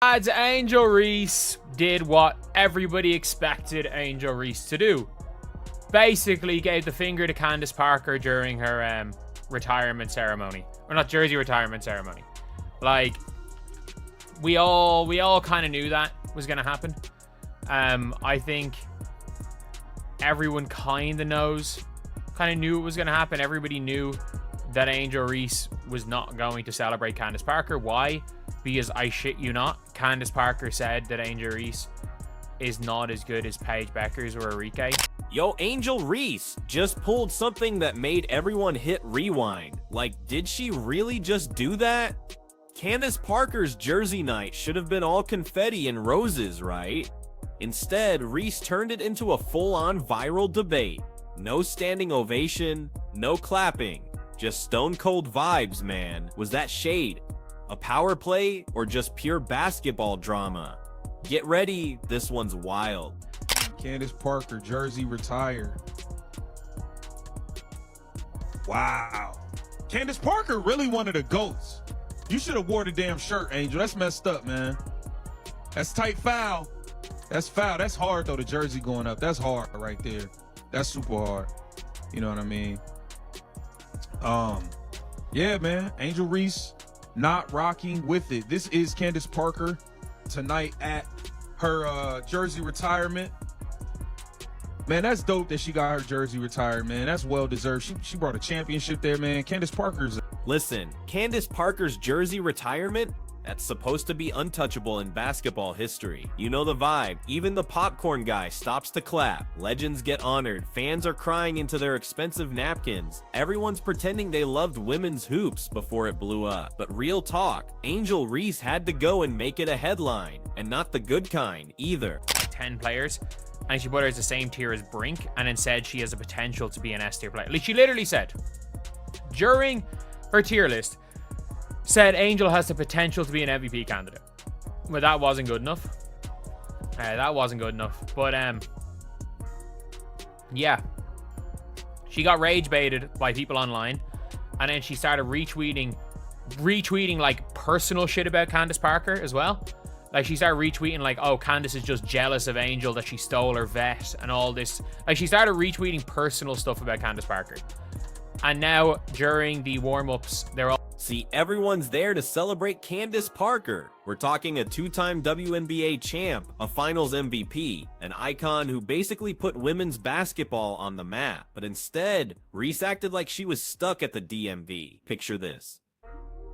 As Angel Reese did what everybody expected Angel Reese to do. Basically gave the finger to Candace Parker during her retirement ceremony. Or not jersey retirement ceremony. Like, we all kind of knew that was going to happen. I think everyone kind of knew it was going to happen. Everybody knew that Angel Reese was not going to celebrate Candace Parker. Why? Because I shit you not, Candace Parker said that Angel Reese is not as good as Paige Beckers or Enrique. Yo, Angel Reese just pulled something that made everyone hit rewind. Like, did she really just do that? Candace Parker's jersey night should have been all confetti and roses, right? Instead, Reese turned it into a full-on viral debate. No standing ovation, no clapping, just stone-cold vibes, man. Was that shade? A power play, or just pure basketball drama? Get ready, this one's wild. Candace Parker, jersey retired. Wow. Candace Parker really one of the GOATs. You should have wore the damn shirt, Angel. That's messed up, man. That's tight foul. That's foul. That's hard, though, the jersey going up. That's hard right there. That's super hard. You know what I mean? Yeah, man. Angel Reese not rocking with it. This is Candace Parker tonight at her jersey retirement. Man, that's dope that she got her jersey retired, man. That's well deserved. She brought a championship there, man. Candace Parker's. Listen, Candace Parker's jersey retirement? That's supposed to be untouchable in basketball history. You know the vibe. Even the popcorn guy stops to clap. Legends get honored. Fans are crying into their expensive napkins. Everyone's pretending they loved women's hoops before it blew up. But real talk, Angel Reese had to go and make it a headline. And not the good kind, either. 10 players. And she put her as the same tier as Brink. And then said she has a potential to be an S tier player. Like, she literally said, during her tier list, said Angel has the potential to be an MVP candidate. But that wasn't good enough. That wasn't good enough. But, yeah. She got rage baited by people online. And then she started retweeting like personal shit about Candace Parker as well. Like, she started retweeting like, oh, Candace is just jealous of Angel that she stole her vet and all this. Like, she started retweeting personal stuff about Candace Parker. And now, during the warm-ups, they're all... See, everyone's there to celebrate Candace Parker. We're talking a two-time WNBA champ, a finals MVP, an icon who basically put women's basketball on the map. But instead, Reese acted like she was stuck at the DMV. Picture this.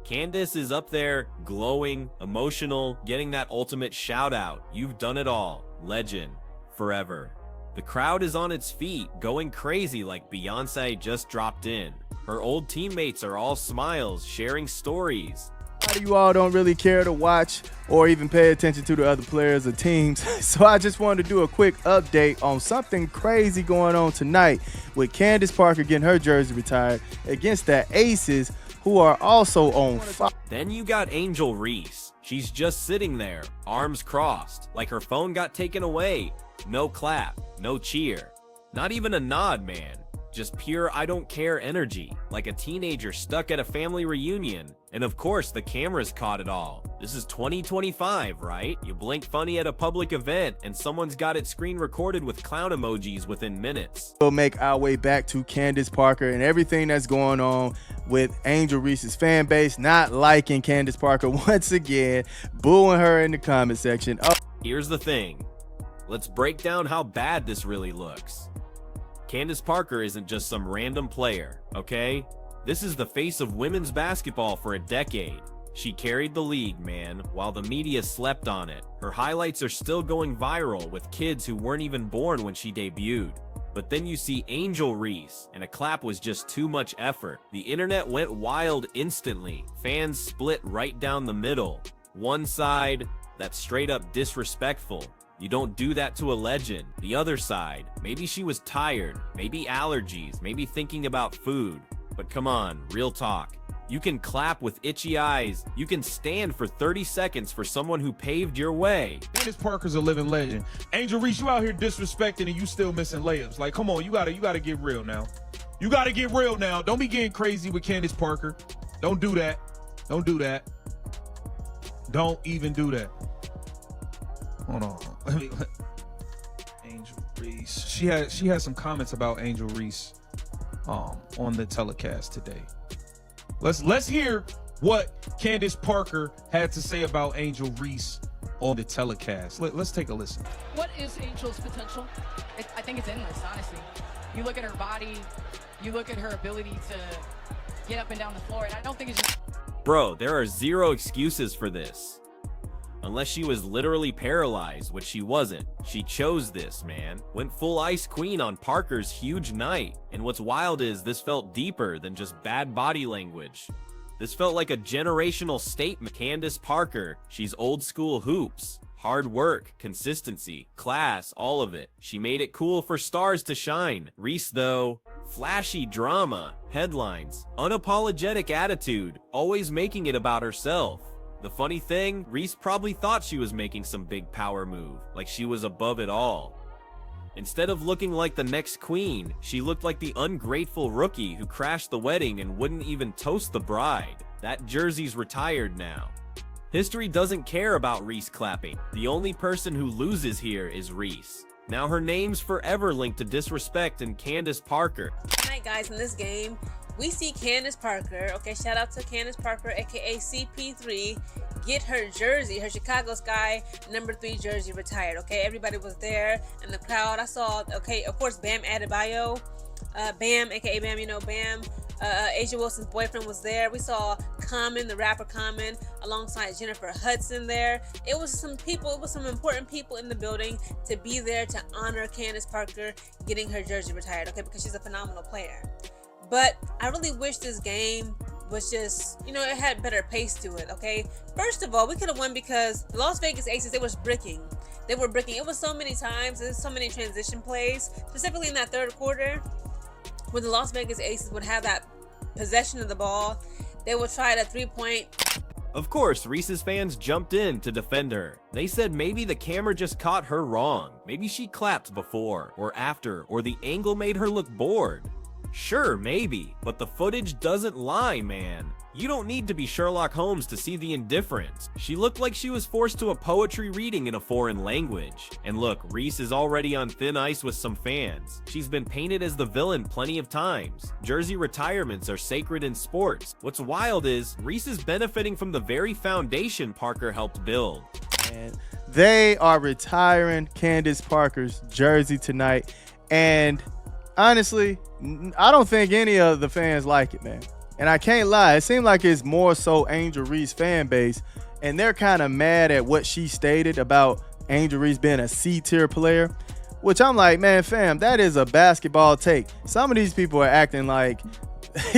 Candace is up there, glowing, emotional, getting that ultimate shout out. You've done it all. Legend. Forever. The crowd is on its feet, going crazy like Beyonce just dropped in. Her old teammates are all smiles, sharing stories. A lot of you all don't really care to watch or even pay attention to the other players or teams. So I just wanted to do a quick update on something crazy going on tonight with Candace Parker getting her jersey retired against the Aces, who are also on fire. Then you got Angel Reese. She's just sitting there, arms crossed, like her phone got taken away. No clap, no cheer, not even a nod, man. Just pure I don't care energy, like a teenager stuck at a family reunion. And of course, the cameras caught it all. This is 2025, right? You blink funny at a public event and someone's got it screen recorded with clown emojis within minutes. We'll make our way back to Candace Parker and everything that's going on with Angel Reese's fan base not liking Candace Parker once again, booing her in the comment section. Here's the thing. Let's break down how bad this really looks. Candace Parker isn't just some random player, okay? This is the face of women's basketball for a decade. She carried the league, man, while the media slept on it. Her highlights are still going viral with kids who weren't even born when she debuted. But then you see Angel Reese, and a clap was just too much effort. The internet went wild instantly. Fans split right down the middle. One side, that's straight up disrespectful. You don't do that to a legend. The other side, maybe she was tired, maybe allergies, maybe thinking about food. But come on, real talk. You can clap with itchy eyes. You can stand for 30 seconds for someone who paved your way. Candace Parker's a living legend. Angel Reese, you out here disrespecting and you still missing layups. Like, come on, you gotta get real now. You gotta get real now. Don't be getting crazy with Candace Parker. Don't do that. Don't do that. Don't even do that. Hold on. Angel Reese. She had some comments about Angel Reese on the telecast today. Let's hear what Candace Parker had to say about Angel Reese on the telecast. Let's take a listen. What is Angel's potential? I think it's endless, honestly. You look at her body, you look at her ability to get up and down the floor, and I don't think it's just... Bro, there are zero excuses for this. Unless she was literally paralyzed, which she wasn't. She chose this, man. Went full Ice Queen on Parker's huge night. And what's wild is this felt deeper than just bad body language. This felt like a generational statement. Candace Parker, she's old school hoops. Hard work, consistency, class, all of it. She made it cool for stars to shine. Reese, though, flashy drama, headlines, unapologetic attitude, always making it about herself. The funny thing, Reese probably thought she was making some big power move, like she was above it all. Instead of looking like the next queen, she looked like the ungrateful rookie who crashed the wedding and wouldn't even toast the bride. That jersey's retired now. History doesn't care about Reese clapping. The only person who loses here is Reese. Now her name's forever linked to disrespect and Candace Parker. Tonight, guys, in this game, we see Candace Parker, okay, shout out to Candace Parker, aka CP3, get her jersey, her Chicago Sky #3 jersey retired, okay? Everybody was there in the crowd. I saw, okay, of course, Bam Adebayo, Bam, aka Bam, you know, Bam, Asia Wilson's boyfriend was there. We saw Common, the rapper Common, alongside Jennifer Hudson there. It was some people, it was some important people in the building to be there to honor Candace Parker getting her jersey retired, okay, because she's a phenomenal player. But I really wish this game was just, you know, it had better pace to it, okay? First of all, we could have won because the Las Vegas Aces, they was bricking. They were bricking. It was so many times, there's so many transition plays, specifically in that third quarter, when the Las Vegas Aces would have that possession of the ball, they would try the three-point. Of course, Reese's fans jumped in to defend her. They said maybe the camera just caught her wrong. Maybe she clapped before or after, or the angle made her look bored. Sure, maybe, but the footage doesn't lie, man. You don't need to be Sherlock Holmes to see the indifference. She looked like she was forced to a poetry reading in a foreign language. And look, Reese is already on thin ice with some fans. She's been painted as the villain plenty of times. Jersey retirements are sacred in sports. What's wild is, Reese is benefiting from the very foundation Parker helped build. And they are retiring Candace Parker's jersey tonight. And honestly, I don't think any of the fans like it, man. And I can't lie, it seemed like it's more so Angel Reese fan base, and they're kind of mad at what she stated about Angel Reese being a C-tier player, which I'm like, man, fam, that is a basketball take. Some of these people are acting like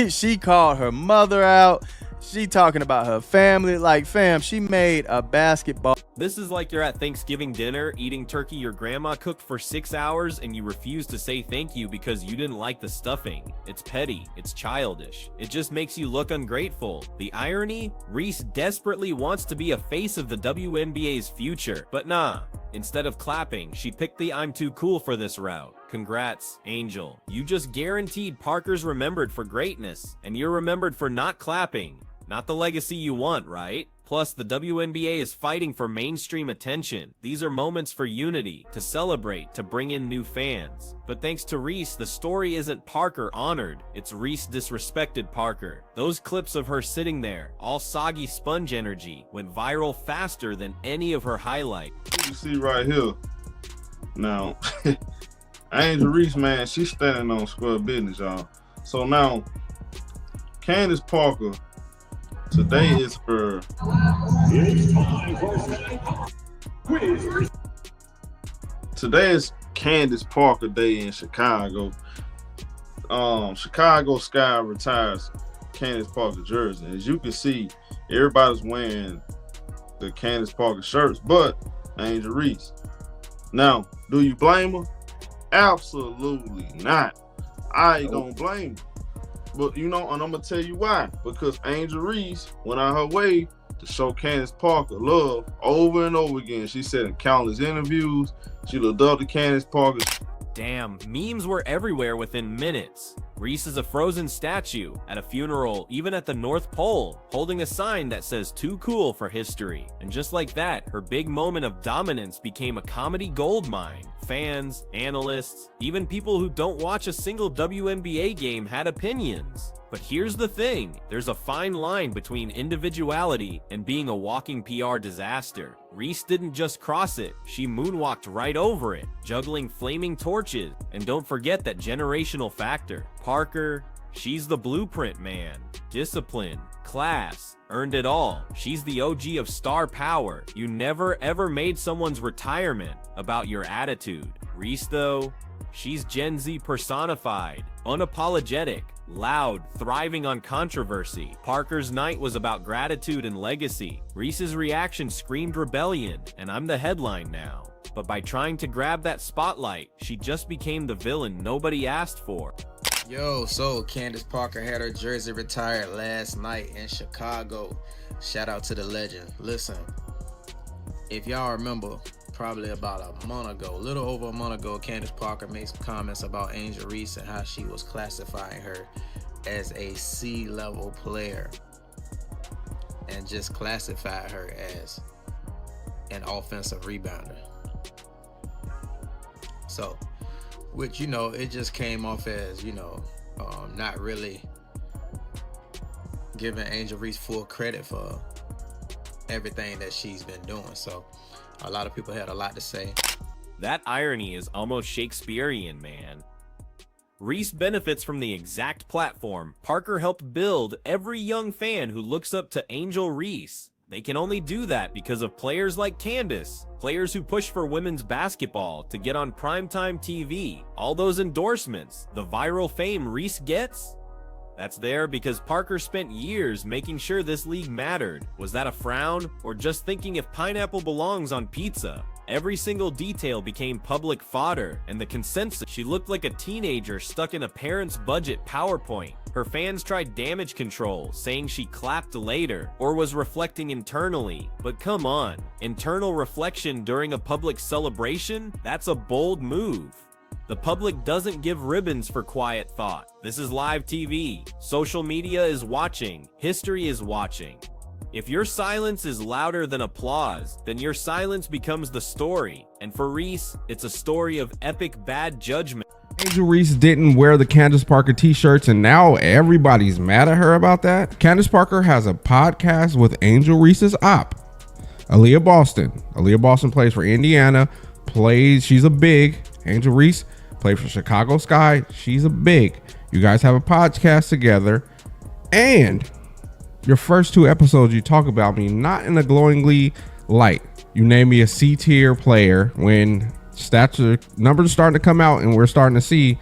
she called her mother out. She talking about her family. Like, fam, she made a basketball. This is like you're at Thanksgiving dinner eating turkey your grandma cooked for 6 hours and you refuse to say thank you because you didn't like the stuffing. It's petty. It's childish. It just makes you look ungrateful. The irony? Reese desperately wants to be a face of the WNBA's future. But nah. Instead of clapping, she picked the I'm too cool for this route. Congrats, Angel. You just guaranteed Parker's remembered for greatness, and you're remembered for not clapping. Not the legacy you want, right? Plus, the WNBA is fighting for mainstream attention. These are moments for unity, to celebrate, to bring in new fans. But thanks to Reese, the story isn't Parker honored, it's Reese disrespected Parker. Those clips of her sitting there, all soggy sponge energy, went viral faster than any of her highlights. You see right here, now, Angel Reese, man, she's standing on square business, y'all. So now, Candace Parker, today is her today is Candace Parker Day in Chicago. Chicago Sky retires Candace Parker jersey. As you can see, everybody's wearing the Candace Parker shirts, but Angel Reese. Now, do you blame her? Absolutely not. I don't blame her. But you know, and I'm gonna tell you why. Because Angel Reese went out her way to show Candace Parker love over and over again. She said in countless interviews, she looked up to Candace Parker. Damn, memes were everywhere within minutes. Reese is a frozen statue at a funeral, even at the North Pole, holding a sign that says "Too cool for history." And just like that, her big moment of dominance became a comedy goldmine. Fans, analysts, even people who don't watch a single WNBA game had opinions. But here's the thing, there's a fine line between individuality and being a walking PR disaster. Reese didn't just cross it, she moonwalked right over it, juggling flaming torches. And don't forget that generational factor. Parker, she's the blueprint, man. Discipline, class, earned it all. She's the OG of star power. You never ever made someone's retirement about your attitude. Reese though, she's Gen Z personified, unapologetic, loud, thriving on controversy. Parker's night was about gratitude and legacy. Reese's reaction screamed rebellion, and I'm the headline now. But by trying to grab that spotlight, she just became the villain nobody asked for. Yo, so Candace Parker had her jersey retired last night in Chicago. Shout out to the legend. Listen, if y'all remember, probably about a month ago, little over a month ago, Candace Parker made some comments about Angel Reese and how she was classifying her as a C-level player and just classified her as an offensive rebounder. So, which, you know, it just came off as, you know, not really giving Angel Reese full credit for everything that she's been doing. So a lot of people had a lot to say. That irony is almost Shakespearean, man. Reese benefits from the exact platform Parker helped build every young fan who looks up to Angel Reese. They can only do that because of players like Candace, players who push for women's basketball to get on primetime TV, all those endorsements, the viral fame Reese gets. That's there because Parker spent years making sure this league mattered. Was that a frown, or just thinking if pineapple belongs on pizza? Every single detail became public fodder, and the consensus, she looked like a teenager stuck in a parent's budget PowerPoint. Her fans tried damage control, saying she clapped later, or was reflecting internally. But come on, internal reflection during a public celebration? That's a bold move. The public doesn't give ribbons for quiet thought. This is live TV. Social media is watching. History is watching. If your silence is louder than applause, then your silence becomes the story. And for Reese, it's a story of epic bad judgment. Angel Reese didn't wear the Candace Parker t-shirts, and now everybody's mad at her about that. Candace Parker has a podcast with Angel Reese's op, Aaliyah Boston. Aaliyah Boston plays for Indiana, she's a big. Angel Reese played for Chicago Sky, she's a big. You guys have a podcast together, and your first two episodes you talk about me not in a glowingly light. You name me a C-tier player when numbers are starting to come out, and we're starting to see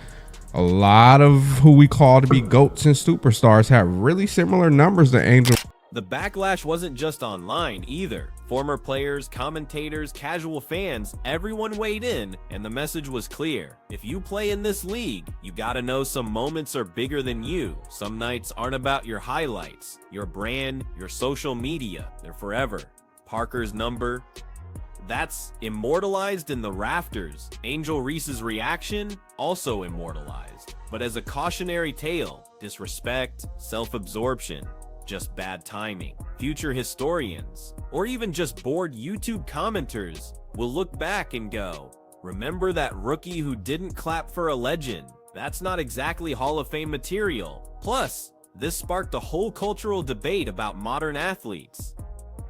a lot of who we call to be GOATs and superstars have really similar numbers to Angel. The backlash wasn't just online either. Former players, commentators, casual fans, everyone weighed in, and the message was clear. If you play in this league, you gotta know some moments are bigger than you. Some nights aren't about your highlights, your brand, your social media. They're forever. Parker's number, that's immortalized in the rafters. Angel Reese's reaction, also immortalized. But as a cautionary tale, disrespect, self-absorption, just bad timing. Future historians, or even just bored YouTube commenters, will look back and go, remember that rookie who didn't clap for a legend? That's not exactly Hall of Fame material. Plus, this sparked a whole cultural debate about modern athletes.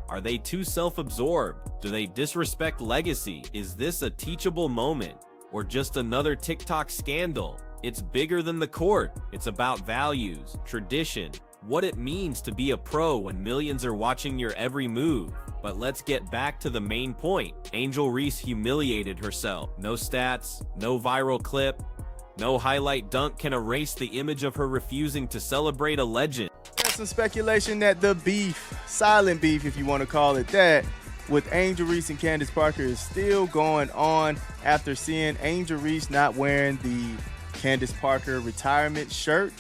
Are they too self-absorbed? Do they disrespect legacy? Is this a teachable moment, or just another TikTok scandal? It's bigger than the court. It's about values, tradition, what it means to be a pro when millions are watching your every move. But let's get back to the main point. Angel Reese humiliated herself. No stats, no viral clip, no highlight dunk can erase the image of her refusing to celebrate a legend. There's some speculation that the beef, silent beef if you want to call it that, with Angel Reese and Candace Parker is still going on after seeing Angel Reese not wearing the Candace Parker retirement shirt.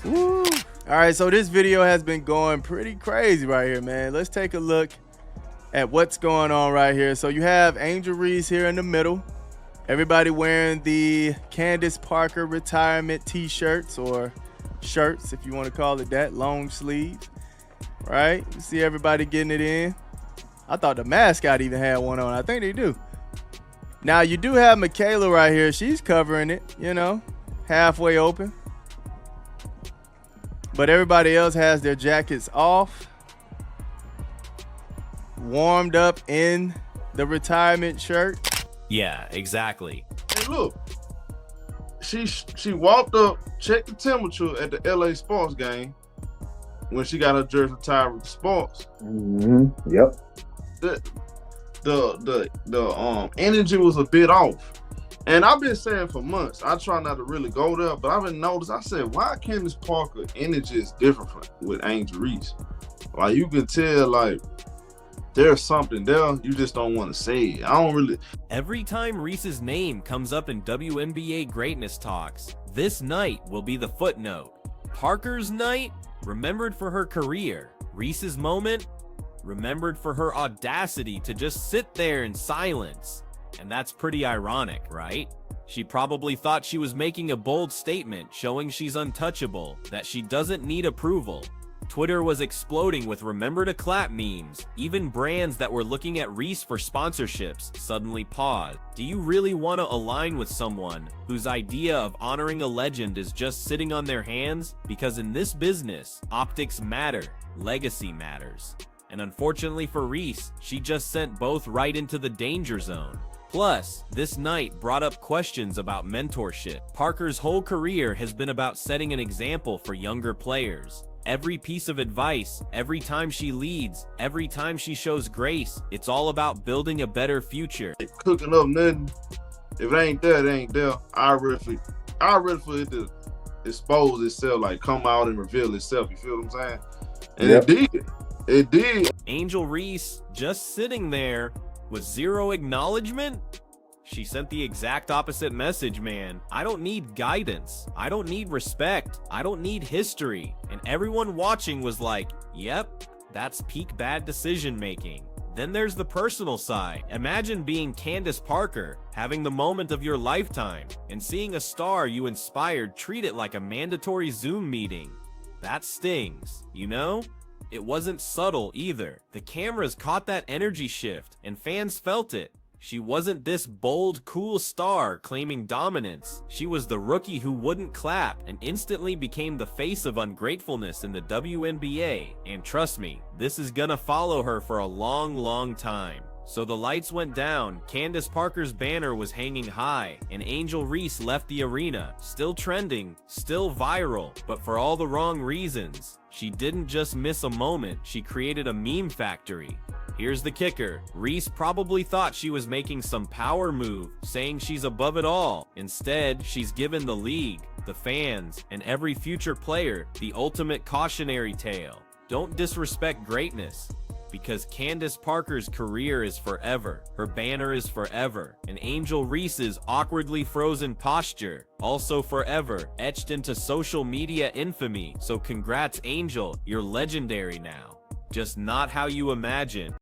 Woo! All right, so this video has been going pretty crazy right here, man. Let's take a look at what's going on right here. So you have Angel Reese here in the middle. Everybody wearing the Candace Parker retirement t-shirts or shirts, if you want to call it that, long sleeves, right? You see everybody getting it in. I thought the mascot even had one on. I think they do. Now, you do have Michaela right here. She's covering it, you know, halfway open. But everybody else has their jackets off, warmed up in the retirement shirt. Yeah, exactly. And look, she walked up, checked the temperature at the LA Sports game when she got her jersey retired with the Sports. Yep. The energy was a bit off. And I've been saying for months, I try not to really go there, but I've been noticed. I said, why Candace Parker energy is different with Angel Reese? Like, you can tell, like, there's something there. You just don't want to say it. I don't really. Every time Reese's name comes up in WNBA greatness talks, this night will be the footnote. Parker's night, remembered for her career. Reese's moment, remembered for her audacity to just sit there in silence. And that's pretty ironic, right? She probably thought she was making a bold statement showing she's untouchable, that she doesn't need approval. Twitter was exploding with remember to clap memes. Even brands that were looking at Reese for sponsorships suddenly paused. Do you really want to align with someone whose idea of honoring a legend is just sitting on their hands? Because in this business, optics matter, legacy matters. And unfortunately for Reese, she just sent both right into the danger zone. Plus, this night brought up questions about mentorship. Parker's whole career has been about setting an example for younger players. Every piece of advice, every time she leads, every time she shows grace, it's all about building a better future. Cooking up nothing. If it ain't there, it ain't there. I ready for it to expose itself, like come out and reveal itself. You feel what I'm saying? And Yep. it did. It did. Angel Reese just sitting there with zero acknowledgement? She sent the exact opposite message, man. I don't need guidance. I don't need respect. I don't need history. And everyone watching was like, yep, that's peak bad decision making. Then there's the personal side. Imagine being Candace Parker, having the moment of your lifetime, and seeing a star you inspired treat it like a mandatory Zoom meeting. That stings, you know? It wasn't subtle either. The cameras caught that energy shift, and fans felt it. She wasn't this bold, cool star claiming dominance. She was the rookie who wouldn't clap and instantly became the face of ungratefulness in the WNBA. And trust me, this is gonna follow her for a long, long time. So the lights went down, Candace Parker's banner was hanging high, and Angel Reese left the arena, still trending, still viral, but for all the wrong reasons. She didn't just miss a moment, she created a meme factory. Here's the kicker. Reese probably thought she was making some power move, saying she's above it all. Instead, she's given the league, the fans, and every future player the ultimate cautionary tale. Don't disrespect greatness, because Candace Parker's career is forever, her banner is forever, and Angel Reese's awkwardly frozen posture, also forever, etched into social media infamy. So congrats, Angel, you're legendary now. Just not how you imagine.